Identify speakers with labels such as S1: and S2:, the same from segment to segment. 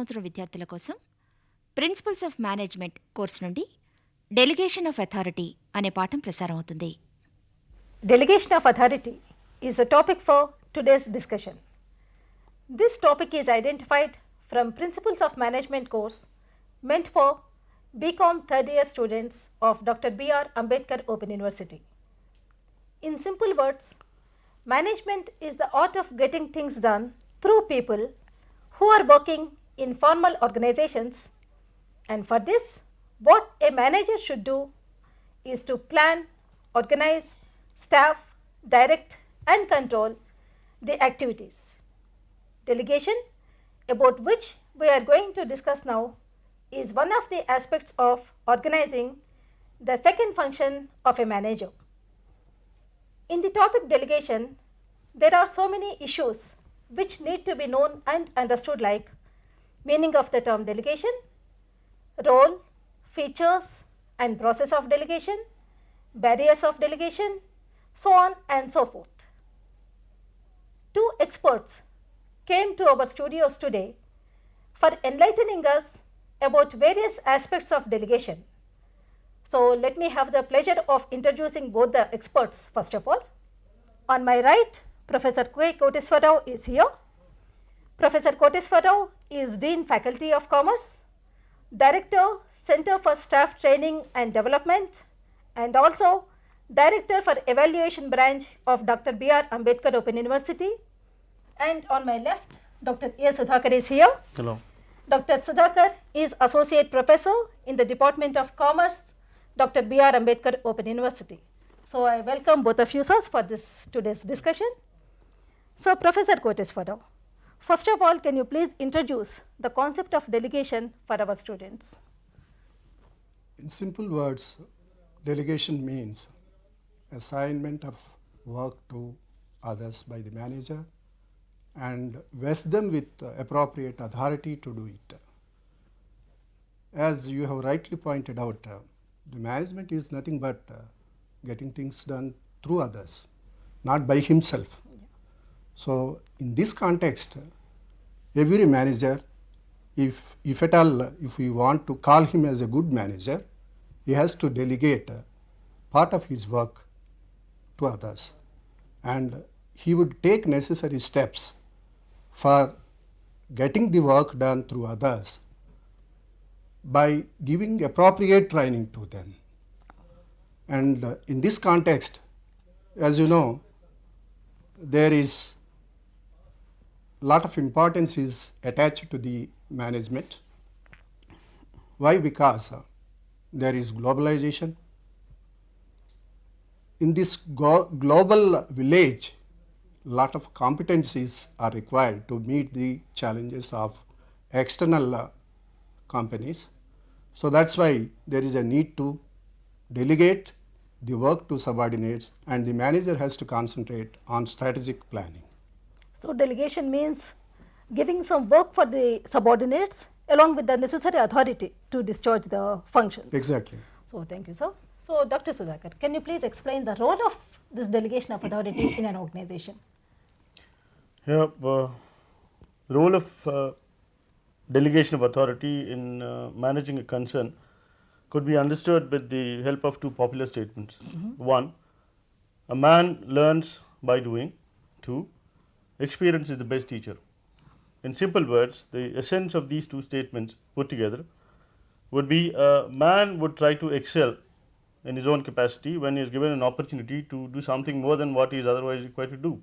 S1: సంవత్సరం విద్యార్థుల కోసం ప్రిన్సిపల్స్ ఆఫ్ మేనేజ్మెంట్ కోర్స్ నుండి డెలిగేషన్ ఆఫ్ అథారిటీ అనే పాఠం ప్రసారం అవుతుంది.
S2: Delegation of authority is a topic for today's discussion. This topic is identified from Principles of Management course meant for BCom third year students of Dr. B.R. Ambedkar Open University. In simple words, management is the art of getting things done through people who are working in formal organizations, and for this what a manager should do is to plan, organize, staff, direct and control the activities. Delegation, about which we are going to discuss now, is one of the aspects of organizing the second function of a manager. In the topic delegation, there are so many issues which need to be known and understood, like meaning of the term delegation, role, features and process of delegation, barriers of delegation, so on and so forth. Two experts came to our studios today for enlightening us about various aspects of delegation. So let me have the pleasure of introducing both the experts first of all. On my right, Professor K. Koteswarrao is here. Professor Koteswarrao is Dean Faculty of Commerce, Director, Center for Staff Training and Development, and also Director for Evaluation Branch of Dr. B.R. Ambedkar Open University. And on my left, Dr. A. Sudhakar is here.
S3: Hello.
S2: Dr. Sudhakar is Associate Professor in the Department of Commerce, Dr. B.R. Ambedkar Open University. So I welcome both of you sirs for this today's discussion. So Professor Koteswarrao, first of all, can you please introduce the concept of delegation for our students?
S4: In simple words, delegation means assignment of work to others by the manager and vest them with appropriate authority to do it. As you have rightly pointed out, the management is nothing but getting things done through others, not by himself. So in this context, every manager, if at all, if we want to call him as a good manager, he has to delegate part of his work to others, and he would take necessary steps for getting the work done through others by giving appropriate training to them. And in this context, as you know, there is lot of importance is attached to the management. Why? Because there is globalization. In this global village, lot of competencies are required to meet the challenges of external companies. So that's why there is a need to delegate the work to subordinates, and the manager has to concentrate on strategic planning.
S2: So delegation means giving some work for the subordinates along with the necessary authority to discharge the functions.
S4: Exactly.
S2: So thank you, sir. So Dr. Sudhakar, can you please explain the role of this delegation of authority in an organization?
S3: Yeah, role of delegation of authority in managing a concern could be understood with the help of two popular statements. One, a man learns by doing. Two, experience is the best teacher. In simple words, the essence of these two statements put together would be a man would try to excel in his own capacity when he is given an opportunity to do something more than what he is otherwise required to do.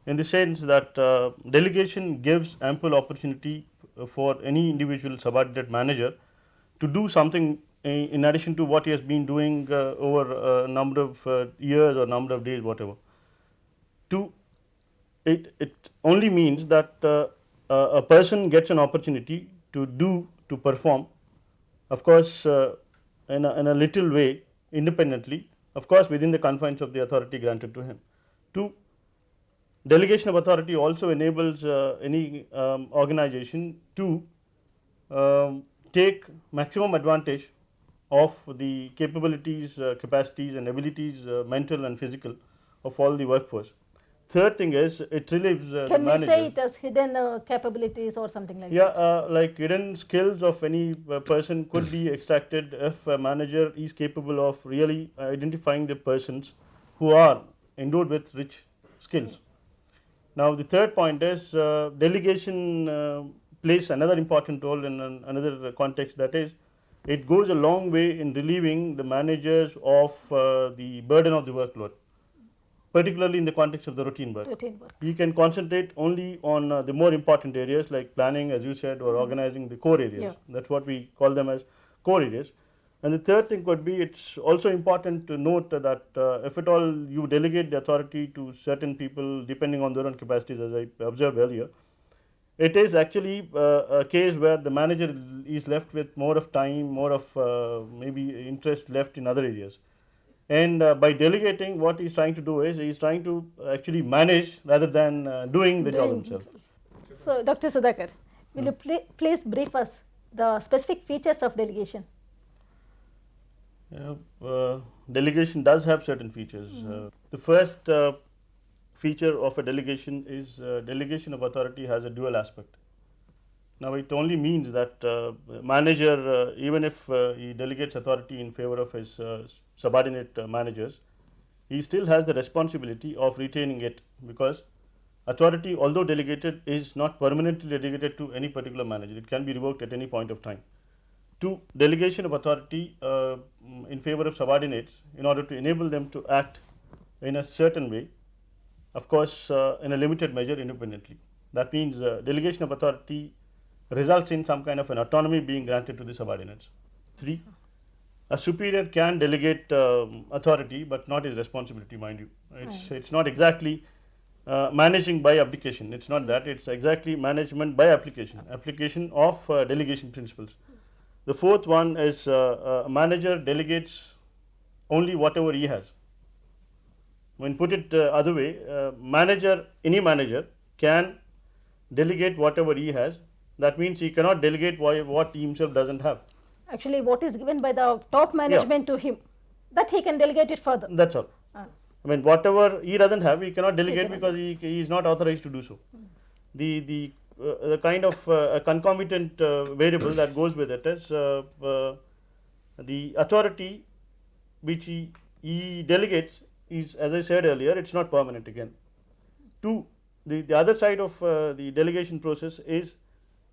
S3: In the sense that delegation gives ample opportunity for any individual subordinate manager to do something in addition to what he has been doing over a number of years or number of days, whatever. It only means that a person gets an opportunity to perform, of course in a little way independently, of course within the confines of the authority granted to him. Two, delegation of authority also enables any organization to take maximum advantage of the capabilities, capacities and abilities, mental and physical, of all the workforce. third thing is it relieves the
S2: Can we
S3: manager.
S2: say it as hidden capabilities or something like
S3: Yeah,
S2: that?
S3: like hidden skills of any person could be extracted if a manager is capable of really identifying the persons who are endowed with rich skills. Now, the third point is delegation plays another important role in another context, that is, it goes a long way in relieving the managers of the burden of the workload, particularly in the context of the routine work.
S2: Routine work.
S3: You can concentrate only on the more important areas like planning, as you said, or organizing, the core areas.
S2: Yeah.
S3: That's what we call them as core areas. And the third thing could be, it's also important to note that if at all you delegate the authority to certain people depending on their own capacities, as I observed earlier, it is actually a case where the manager is left with more of time, more of maybe interest left in other areas. And by delegating, what he's trying to do is he's trying to actually manage rather than doing the job
S2: Doing
S3: himself.
S2: So, Dr. Sudhakar, will you please brief us the specific features of delegation?
S3: Delegation does have certain features. The first feature of a delegation is delegation of authority has a dual aspect. Now, it only means that manager, even if he delegates authority in favor of his subordinate managers, he still has the responsibility of retaining it, because authority, although delegated, is not permanently delegated to any particular manager. It can be revoked at any point of time. Two, delegation of authority in favor of subordinates in order to enable them to act in a certain way, of course, in a limited measure independently. That means delegation of authority results in some kind of an autonomy being granted to the subordinates. Three, a superior can delegate authority, but not his responsibility, mind you. It's not exactly managing by abdication. It's not that. It's exactly management by application of delegation principles. The fourth one is a manager delegates only whatever he has. When put it other way, any manager can delegate whatever he has. That means he cannot delegate what he himself doesn't have.
S2: Actually, what is given by the top management to him, that he can delegate it further.
S3: That's all. I mean, whatever he doesn't have, he cannot delegate because he is not authorized to do so. The kind of a concomitant variable that goes with it is the authority which he delegates is, as I said earlier, it's not permanent again. Two, the other side of the delegation process is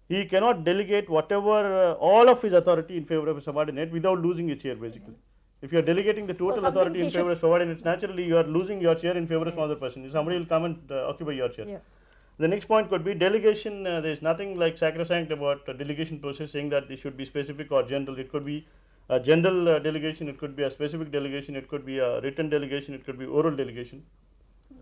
S3: he cannot delegate whatever all of his authority in favor of a subordinate without losing his chair, basically. If you are delegating the total
S2: something
S3: authority in
S2: he
S3: favor of subordinates, naturally you are losing your chair in favor of some other person. Somebody will come and occupy your chair.
S2: Yeah.
S3: The next point could be delegation. There is nothing like sacrosanct about delegation process saying that they should be specific or general. It could be a general delegation, it could be a specific delegation, it could be a written delegation, it could be oral delegation.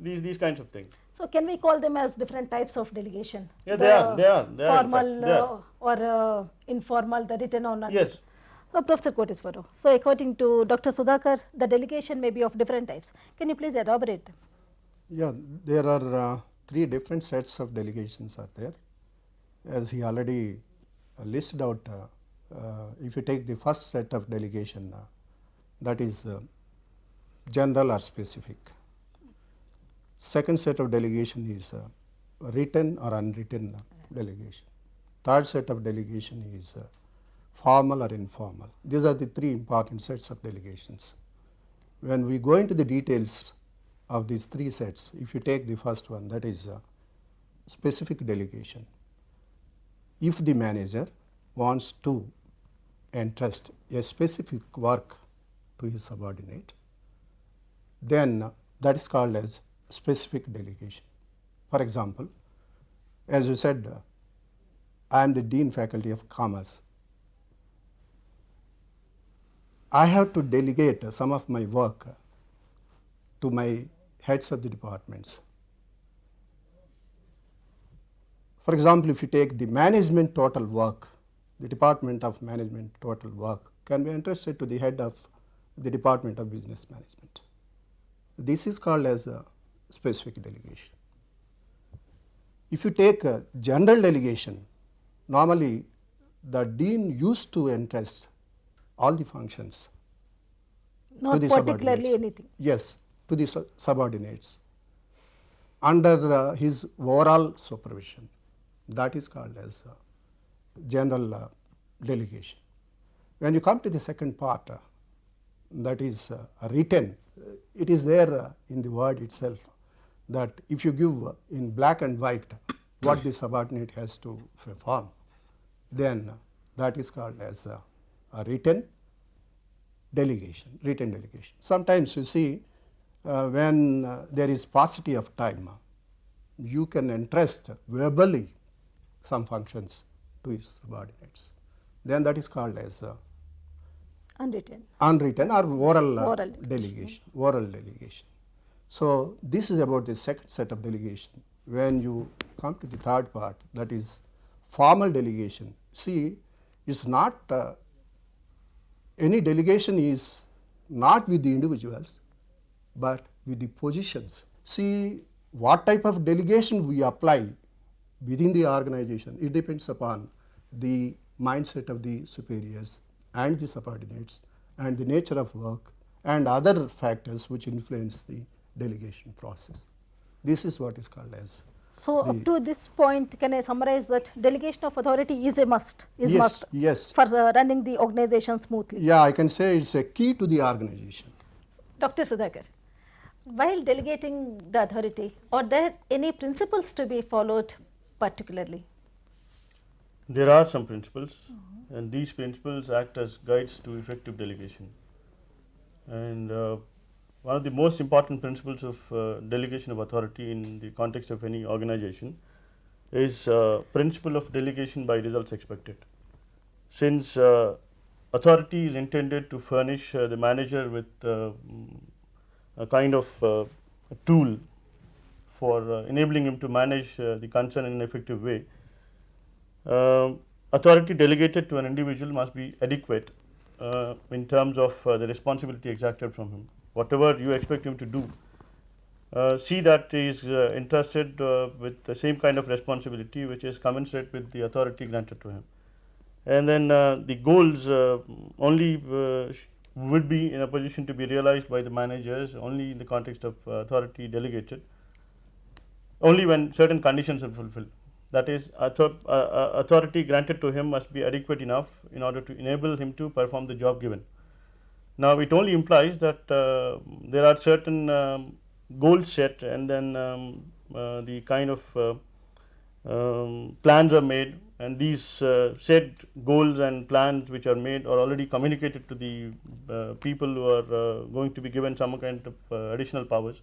S3: These kinds of things.
S2: So, can we call them as different types of delegation?
S3: Yeah, they are.
S2: Formal
S3: in fact, they are.
S2: or informal, the written or not?
S3: Yes.
S2: Professor Kotiswaru, so according to Dr. Sudhakar, the delegation may be of different types. Can you please elaborate?
S4: Yeah, there are three different sets of delegations are there. As he already listed out, if you take the first set of delegation, that is general or specific. Second set of delegation is written or unwritten delegation. Third set of delegation is formal or informal. These are the three important sets of delegations. When we go into the details of these three sets, if you take the first one, that is specific delegation. If the manager wants to entrust a specific work to his subordinate, then that is called as specific delegation. For example, as you said, I am the Dean Faculty of Commerce. I have to delegate some of my work to my heads of the departments. For example, if you take the management total work, the Department of Management total work can be entrusted to the head of the Department of Business Management. This is called as a specific delegation. If you take a general delegation, normally the dean used to entrust all the functions
S2: Not
S4: to the
S2: particularly
S4: subordinates.
S2: anything.
S4: Yes, to the subordinates. under his overall supervision. That is called as general delegation. When you come to the second part, that is written, it is there in the word itself that if you give in black and white what the subordinate has to perform, then that is called as a written delegation, written delegation. Sometimes you see when there is paucity of time, you can entrust verbally some functions to his subordinates. Then that is called as unwritten or oral,
S2: Oral
S4: delegation, oral delegation. So this is about the second set of delegation. When you come to the third part, that is formal delegation. See, it's not any delegation is not with the individuals, but with the positions. See, what type of delegation we apply within the organization, it depends upon the mindset of the superiors and the subordinates and the nature of work and other factors which influence the delegation process. This is what is called as.
S2: So, up to this point, can I summarize that delegation of authority is a must,
S4: Yes.
S2: for running the organization smoothly?
S4: Yeah, I can say it's a key to the organization.
S2: Dr. Sudhakar, while delegating the authority, are there any principles to be followed particularly?
S3: There are some principles, and these principles act as guides to effective delegation. And one of the most important principles of delegation of authority in the context of any organization is principle of delegation by results expected. Since authority is intended to furnish the manager with a kind of a tool for enabling him to manage the concern in an effective way, authority delegated to an individual must be adequate in terms of the responsibility exacted from him. Whatever you expect him to do, see that he is entrusted with the same kind of responsibility which is commensurate with the authority granted to him. And then the goals only would be in a position to be realized by the managers only in the context of authority delegated, only when certain conditions are fulfilled. That is, authority granted to him must be adequate enough in order to enable him to perform the job given. Now, it only implies that there are certain goals set, and then the kind of plans are made, and these set goals and plans which are made are already communicated to the people who are going to be given some kind of additional powers.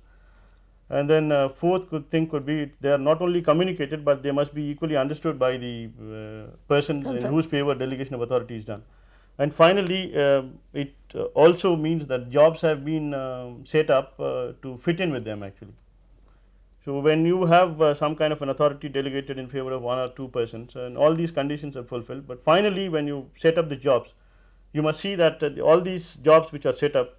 S3: And then fourth thing could be they are not only communicated, but they must be equally understood by the persons in whose favor delegation of authority is done. And finally, it also means that jobs have been set up to fit in with them actually. So, when you have some kind of an authority delegated in favor of one or two persons, and all these conditions are fulfilled, but finally when you set up the jobs, you must see that all these jobs which are set up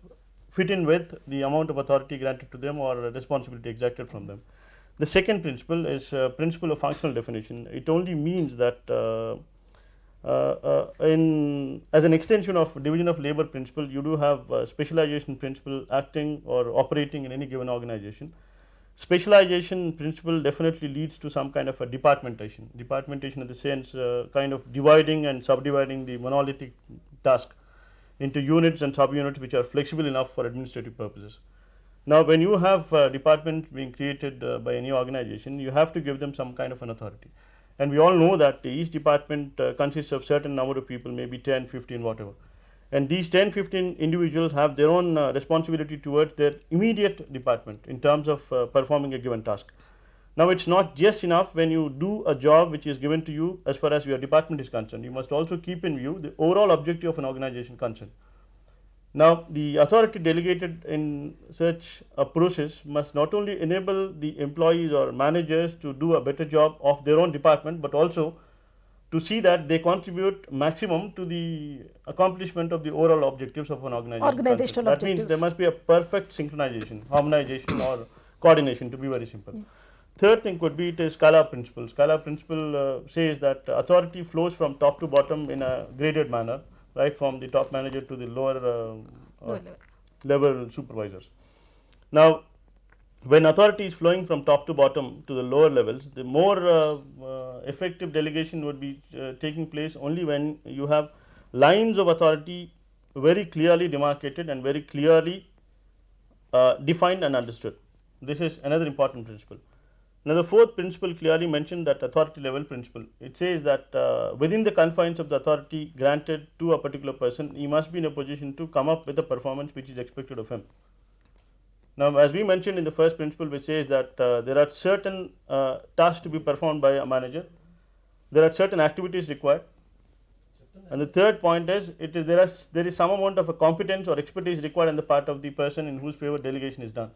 S3: fit in with the amount of authority granted to them or responsibility exacted from them. The second principle is principle of functional definition. It only means that as an extension of division of labor principle, you do have specialization principle acting or operating in any given organization. Specialization principle definitely leads to some kind of a departmentation in the sense kind of dividing and subdividing the monolithic task into units and subunits which are flexible enough for administrative purposes. Now, when you have departments being created by any organization, you have to give them some kind of an authority, and we all know that each department consists of certain number of people, maybe 10, 15, whatever, and these 10, 15 individuals have their own responsibility towards their immediate department in terms of performing a given task. Now, it is not just enough when you do a job which is given to you as far as your department is concerned, you must also keep in view the overall objective of an organization concerned. Now, the authority delegated in such a process must not only enable the employees or managers to do a better job of their own department, but also to see that they contribute maximum to the accomplishment of the overall objectives of an organization.
S2: Organizational
S3: that
S2: objectives.
S3: means there must be a perfect synchronization, harmonization or coordination, to be very simple. Yeah. Third thing could be it is Scala principle. Scala principle says that authority flows from top to bottom in a graded manner, right from the top manager to the lower level supervisors. Now, when authority is flowing from top to bottom to the lower levels, the more effective delegation would be taking place only when you have lines of authority very clearly demarcated and very clearly defined and understood. This is another important principle. Now, the fourth principle clearly mentioned that authority level principle. It says that within the confines of the authority granted to a particular person, he must be in a position to come up with a performance which is expected of him. Now, as we mentioned in the first principle, which says that there are certain tasks to be performed by a manager, there are certain activities required, and the third point is there is some amount of a competence or expertise required on the part of the person in whose favor delegation is done.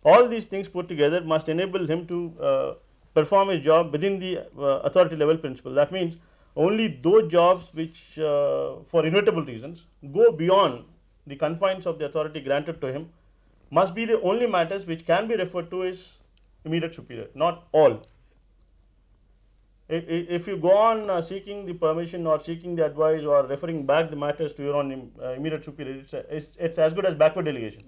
S3: All these things put together must enable him to perform his job within the authority level principle. That means only those jobs which for inevitable reasons go beyond the confines of the authority granted to him must be the only matters which can be referred to as immediate superior, not all. If you go on seeking the permission or seeking the advice or referring back the matters to your own immediate superior, it's as good as backward delegation.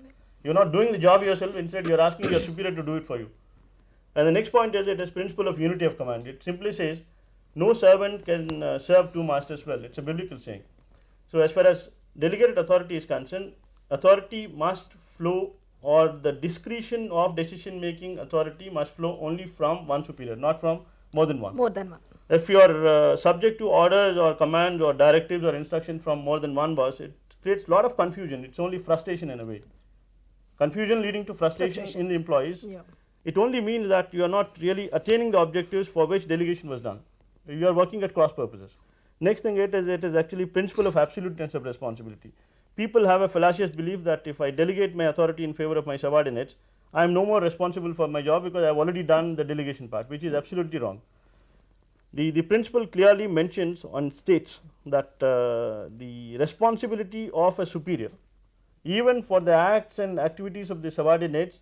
S3: You're not doing the job yourself, instead you're asking your superior to do it for you. And the next point is, it is principle of unity of command. It simply says no servant can serve two masters well. It's a biblical saying. So as far as delegated authority is concerned, authority must flow, or the discretion of decision making authority must flow only from one superior, not from more than one.
S2: More than one.
S3: If you are subject to orders or commands or directives or instructions from more than one boss, it creates a lot of confusion. It's only frustration in a way. Confusion leading to frustration in the employees.
S2: Yeah.
S3: It only means that you are not really attaining the objectives for which delegation was done. You are working at cross purposes. Next thing, it is actually principle of absoluteness of responsibility. People have a fallacious belief that if I delegate my authority in favor of my subordinates, I am no more responsible for my job because I have already done the delegation part, which is absolutely wrong. The principle clearly mentions and states that the responsibility of a superior, even for the acts and activities of the subordinates,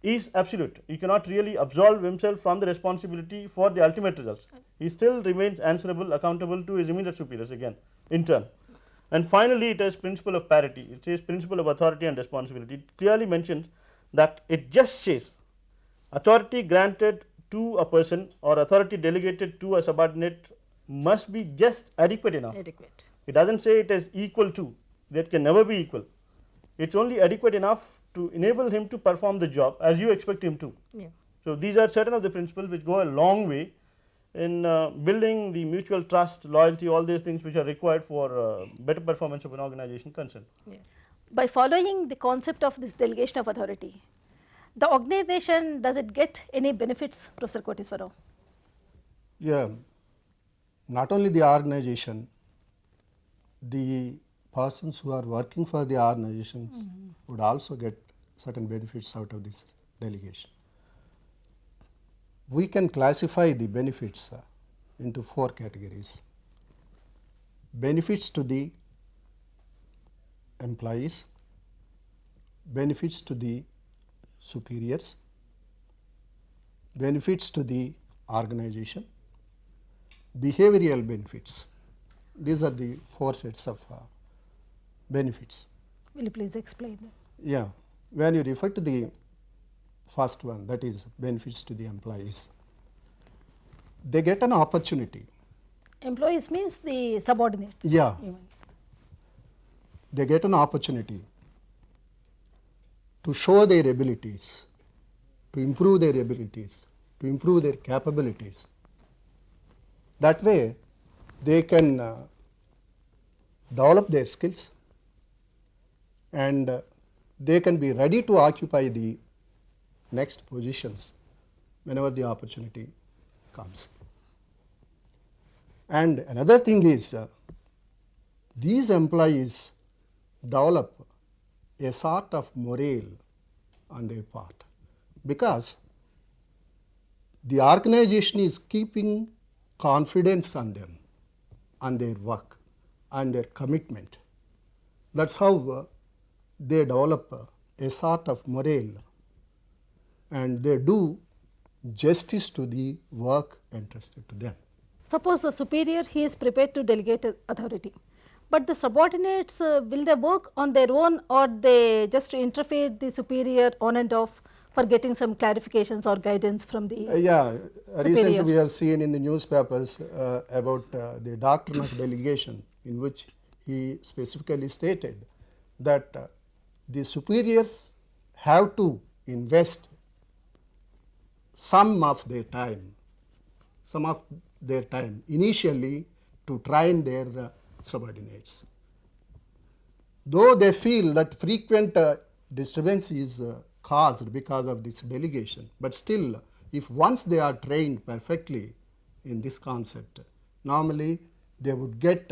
S3: is absolute. He cannot really absolve himself from the responsibility for the ultimate results. He still remains answerable, accountable to his immediate superiors again in turn. And finally, it is principle of parity. It says principle of authority and responsibility. It clearly mentions that it just says authority granted to a person or authority delegated to a subordinate must be just adequate enough.
S2: Adequate.
S3: It does not say it is equal to. That can never be equal. It's only adequate enough to enable him to perform the job as you expect him to.
S2: Yeah.
S3: So these are certain of the principles which go a long way in building the mutual trust, loyalty, all these things which are required for better performance of an organization concerned.
S2: Yeah. By following the concept of this delegation of authority, the organization, does it get any benefits, Professor Koteswara?
S4: Yeah, not only the organization, the persons who are working for the organizations would also get certain benefits out of this delegation. We can classify the benefits into 4 categories. Benefits to the employees, benefits to the superiors, benefits to the organization, behavioral benefits. These are the 4 sets of benefits.
S2: Will you please explain that?
S4: Yeah, when you refer to the first one, that is benefits to the employees, they get an opportunity.
S2: Employees means the subordinates.
S4: Yeah.
S2: Even.
S4: They get an opportunity to show their abilities, to improve their abilities, to improve their capabilities. That way, they can develop their skills, and they can be ready to occupy the next positions whenever the opportunity comes. And another thing is, these employees develop a sort of morale on their part, because the organization is keeping confidence on them, on their work, on their commitment. That's how they develop a sort of morale, and they do justice to the work entrusted to them.
S2: Suppose the superior, he is prepared to delegate authority, but the subordinates, will they work on their own, or they just interfere the superior on and off for getting some clarifications or guidance from the
S4: Recently
S2: superior.
S4: we have seen in the newspapers about the doctrine of delegation, in which he specifically stated that the superiors have to invest some of their time initially to train their subordinates. Though they feel that frequent disturbance is caused because of this delegation, but still if once they are trained perfectly in this concept, normally they would get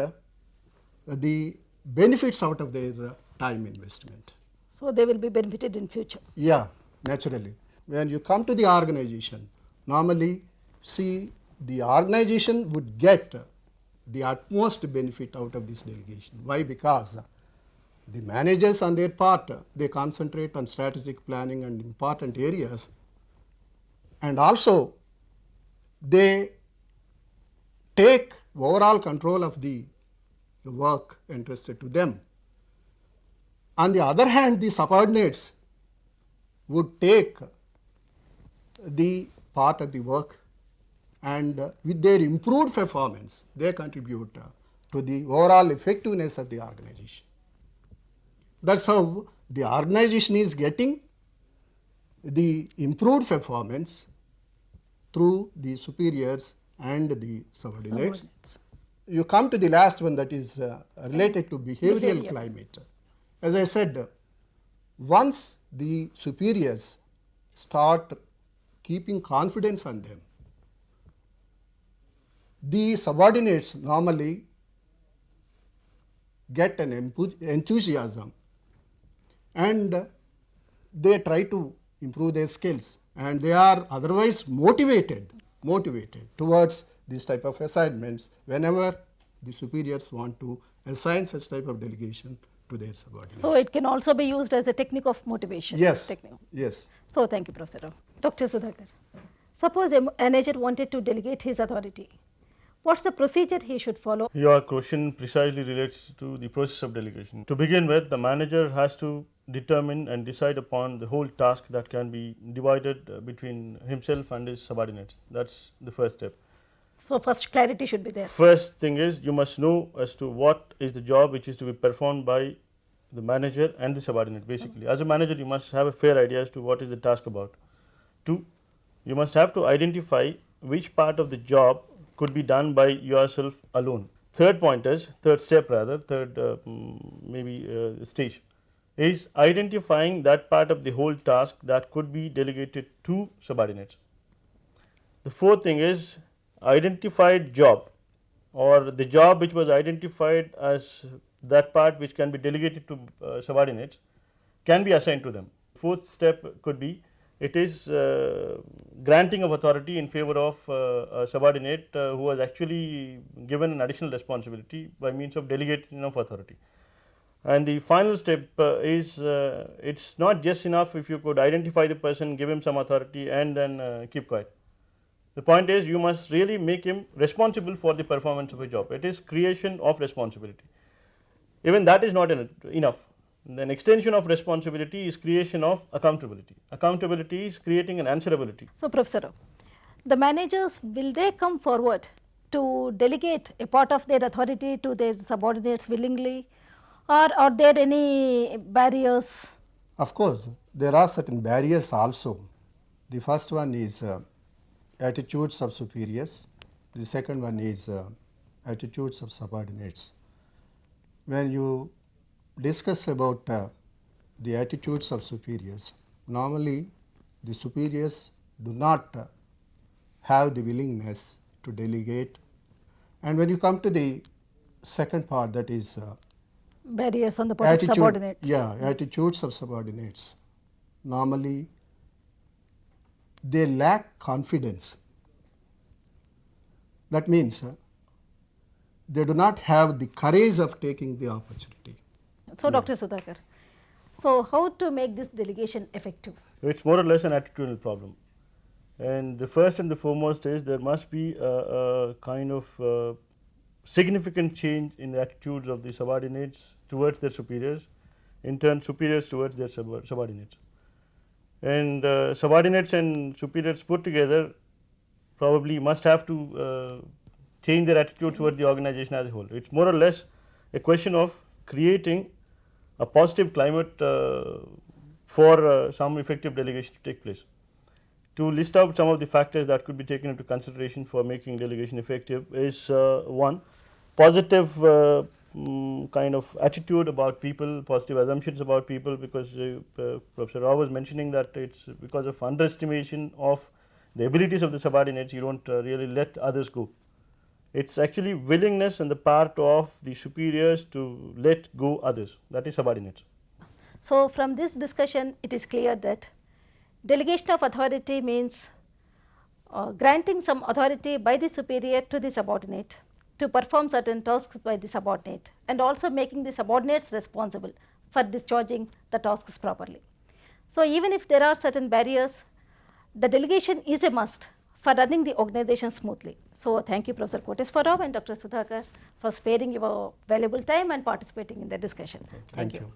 S4: the benefits out of their time investment.
S2: So they will be benefited in future.
S4: Yeah, naturally. When you come to the organization, normally see the organization would get the utmost benefit out of this delegation. Why? Because the managers on their part, they concentrate on strategic planning and important areas, and also they take overall control of the work entrusted to them. On the other hand, the subordinates would take the part of the work, and with their improved performance, they contribute to the overall effectiveness of the organization. That's how the organization is getting the improved performance through the superiors and the subordinates.
S2: Subordinates.
S4: You come to the last one, that is related to behavioral
S2: Behavior.
S4: climate. As I said, once the superiors start keeping confidence on them, the subordinates normally get an enthusiasm, and they try to improve their skills, and they are otherwise motivated towards this type of assignments whenever the superiors want to assign such type of delegation to their subordinates.
S2: So it can also be used as a technique of motivation.
S4: Yes,
S2: Technique.
S4: yes.
S2: So thank you, Professor Rao. Dr. Sudhakar, suppose a manager wanted to delegate his authority. What's the procedure he should follow?
S3: Your question precisely relates to the process of delegation. To begin with, the manager has to determine and decide upon the whole task that can be divided between himself and his subordinates. That's the first step.
S2: So first clarity should be there.
S3: First thing is, you must know as to what is the job which is to be performed by the manager and the subordinate. Basically, as a manager, you must have a fair idea as to what is the task about. 2, you must have to identify which part of the job could be done by yourself alone. Third stage is identifying that part of the whole task that could be delegated to subordinates. The fourth thing is identified job, or the job which was identified as that part which can be delegated to subordinates can be assigned to them. Fourth step could be, it is granting of authority in favor of a subordinate who was actually given an additional responsibility by means of delegation of authority. And the final step is, it's not just enough if you could identify the person, give him some authority and then keep quiet. The point is, you must really make him responsible for the performance of a job. It is creation of responsibility. Even that is not enough. An extension of responsibility is creation of accountability. Accountability is creating an answerability.
S2: So Professor Rao, the managers, will they come forward to delegate a part of their authority to their subordinates willingly, or are there any barriers?
S4: Of course, there are certain barriers also. The first one is attitudes of superiors. The second one is attitudes of subordinates. When you discuss about the attitudes of superiors, normally the superiors do not have the willingness to delegate. And when you come to the second part, that is
S2: Barriers on the part of subordinates.
S4: Yeah, attitudes of subordinates. Normally, they lack confidence. That means they do not have the courage of taking the opportunity.
S2: So Dr. Sudhakar, so how to make this delegation effective?
S3: It's more or less an attitudinal problem. And the first and the foremost is, there must be a kind of significant change in the attitudes of the subordinates towards their superiors, in turn superiors towards their subordinates. and subordinates and superiors put together probably must have to change their attitude toward the organization as a whole. It is more or less a question of creating a positive climate for some effective delegation to take place. To list out some of the factors that could be taken into consideration for making delegation effective is one, positive kind of attitude about people, positive assumptions about people, because Professor Rao was mentioning that it is because of underestimation of the abilities of the subordinates, you do not really let others go. It is actually willingness on the part of the superiors to let go others, that is subordinates.
S2: So, from this discussion it is clear that delegation of authority means granting some authority by the superior to the subordinate to perform certain tasks by the subordinate, and also making the subordinates responsible for discharging the tasks properly. So, even if there are certain barriers, the delegation is a must for running the organization smoothly. So, thank you Professor Koteswara Rao and Dr. Sudhakar for sparing your valuable time and participating in the discussion. Thank you.